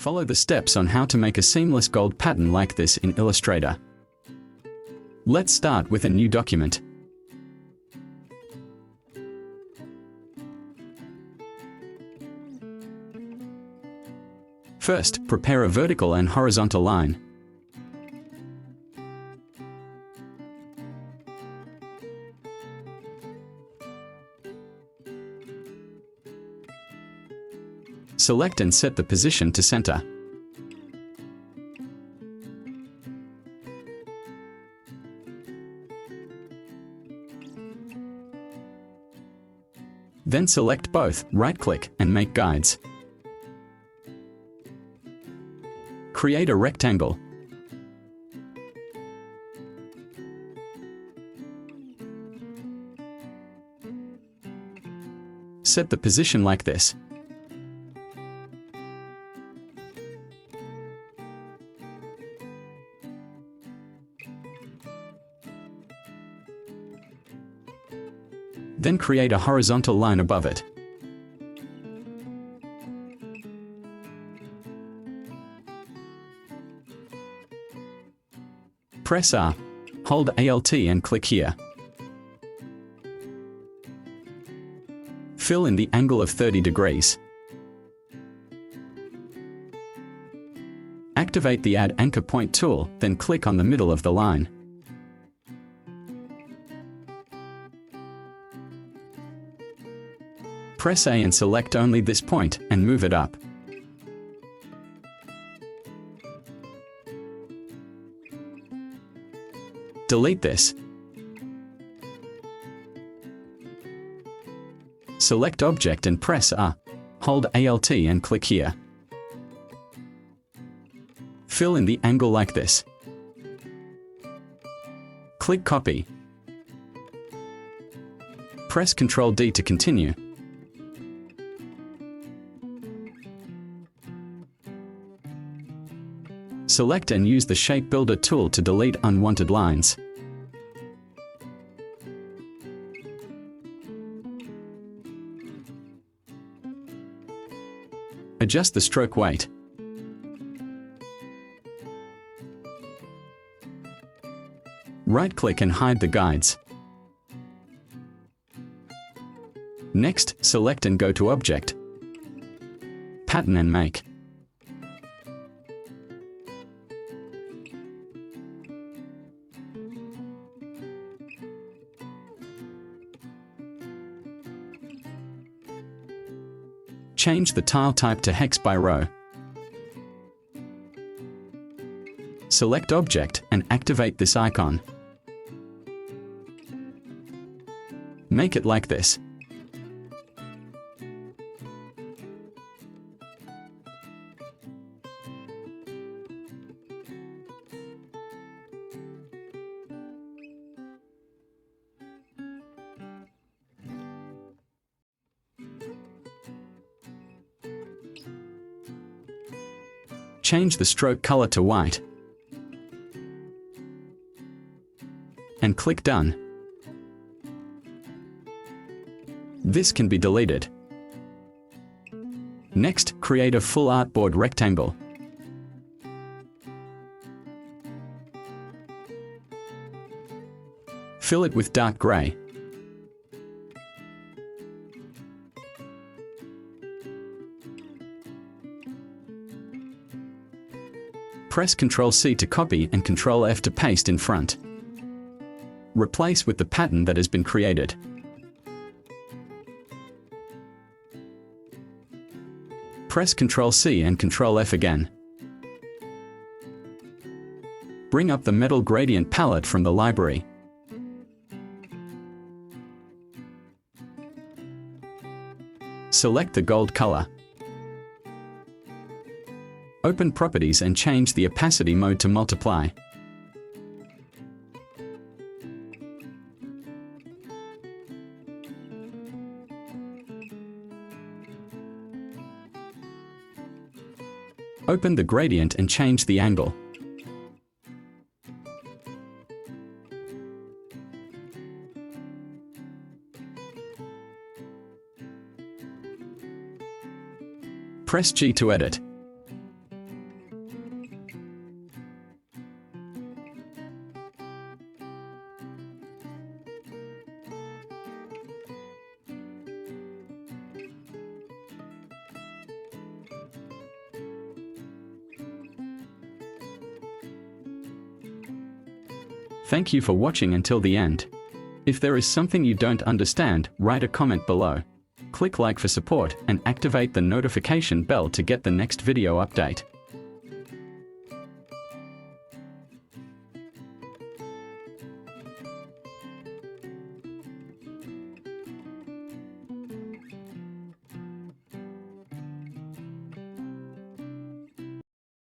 Follow the steps on how to make a seamless gold pattern like this in Illustrator. Let's start with a new document. First, prepare a vertical and horizontal line. Select and set the position to center. Then select both, right-click, and make guides. Create a rectangle. Set the position like this. Then create a horizontal line above it. Press R, hold Alt and click here. Fill in the angle of 30 degrees. Activate the Add Anchor Point tool, then click on the middle of the line. Press A and select only this point, and move it up. Delete this. Select Object and press R. Hold Alt and click here. Fill in the angle like this. Click Copy. Press Ctrl D to continue. Select and use the Shape Builder tool to delete unwanted lines. Adjust the stroke weight. Right-click and hide the guides. Next, select and go to Object, Pattern and Make. Change the tile type to hex by row. Select Object and activate this icon. Make it like this. Change the stroke color to white. And click Done. This can be deleted. Next, create a full artboard rectangle. Fill it with dark gray. Press Ctrl-C to copy and Ctrl-F to paste in front. Replace with the pattern that has been created. Press Ctrl-C and Ctrl-F again. Bring up the Metal Gradient palette from the library. Select the gold color. Open Properties and change the opacity mode to multiply. Open the gradient and change the angle. Press G to edit. Thank you for watching until the end. If there is something you don't understand, write a comment below. Click like for support and activate the notification bell to get the next video update.